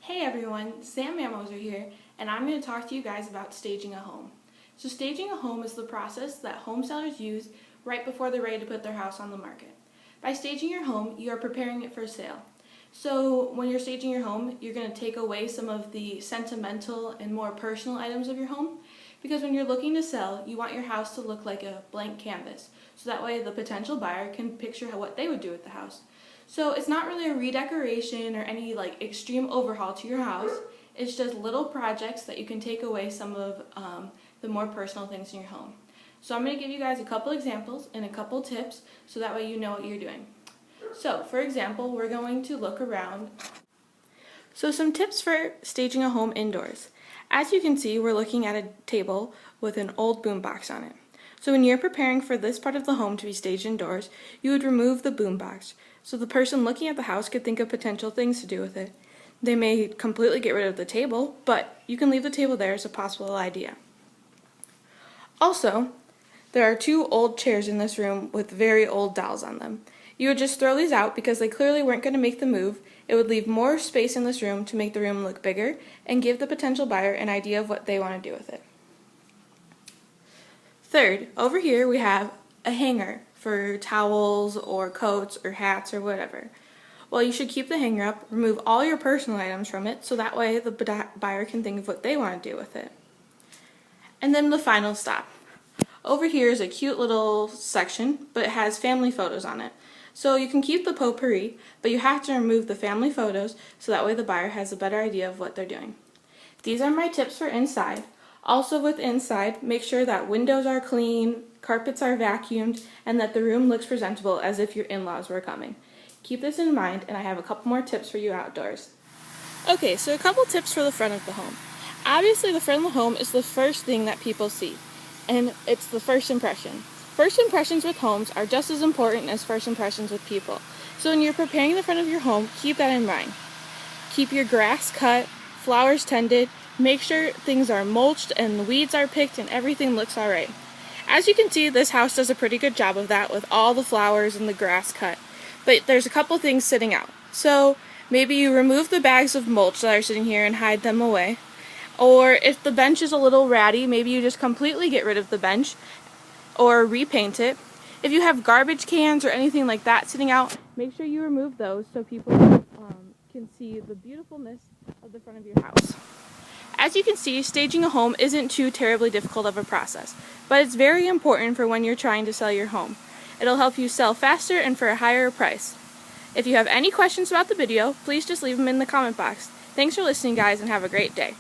Hey everyone, Sam Mammoser here, and I'm going to talk to you guys about staging a home. So staging a home is the process that home sellers use right before they're ready to put their house on the market. By staging your home, you are preparing it for sale. So when you're staging your home, you're going to take away some of the sentimental and more personal items of your home, because when you're looking to sell, you want your house to look like a blank canvas, so that way the potential buyer can picture what they would do with the house. So it's not really a redecoration or any extreme overhaul to your house. It's just little projects that you can take away some of the more personal things in your home. So I'm going to give you guys a couple examples and a couple tips so that way you know what you're doing. So for example, we're going to look around. So some tips for staging a home indoors. As you can see, we're looking at a table with an old boombox on it. So when you're preparing for this part of the home to be staged indoors, you would remove the boombox, so the person looking at the house could think of potential things to do with it. They may completely get rid of the table, but you can leave the table there as a possible idea. Also, there are two old chairs in this room with very old dolls on them. You would just throw these out because they clearly weren't going to make the move. It would leave more space in this room to make the room look bigger and give the potential buyer an idea of what they want to do with it. Third, over here we have a hanger for towels or coats or hats or whatever. Well, you should keep the hanger up, remove all your personal items from it so that way the buyer can think of what they want to do with it. And then the final stop. Over here is a cute little section, but it has family photos on it. So you can keep the potpourri, but you have to remove the family photos so that way the buyer has a better idea of what they're doing. These are my tips for inside. Also with inside, make sure that windows are clean, carpets are vacuumed, and that the room looks presentable as if your in-laws were coming. Keep this in mind, and I have a couple more tips for you outdoors. Okay, so a couple tips for the front of the home. Obviously the front of the home is the first thing that people see, and it's the first impression. First impressions with homes are just as important as first impressions with people. So when you're preparing the front of your home, keep that in mind. Keep your grass cut, flowers tended, make sure things are mulched and the weeds are picked and everything looks alright. As you can see, this house does a pretty good job of that with all the flowers and the grass cut. But there's a couple things sitting out. So maybe you remove the bags of mulch that are sitting here and hide them away. Or if the bench is a little ratty, maybe you just completely get rid of the bench or repaint it. If you have garbage cans or anything like that sitting out, make sure you remove those so people can see the beautifulness of the front of your house. As you can see, staging a home isn't too terribly difficult of a process, but it's very important for when you're trying to sell your home. It'll help you sell faster and for a higher price. If you have any questions about the video, please just leave them in the comment box. Thanks for listening, guys, and have a great day.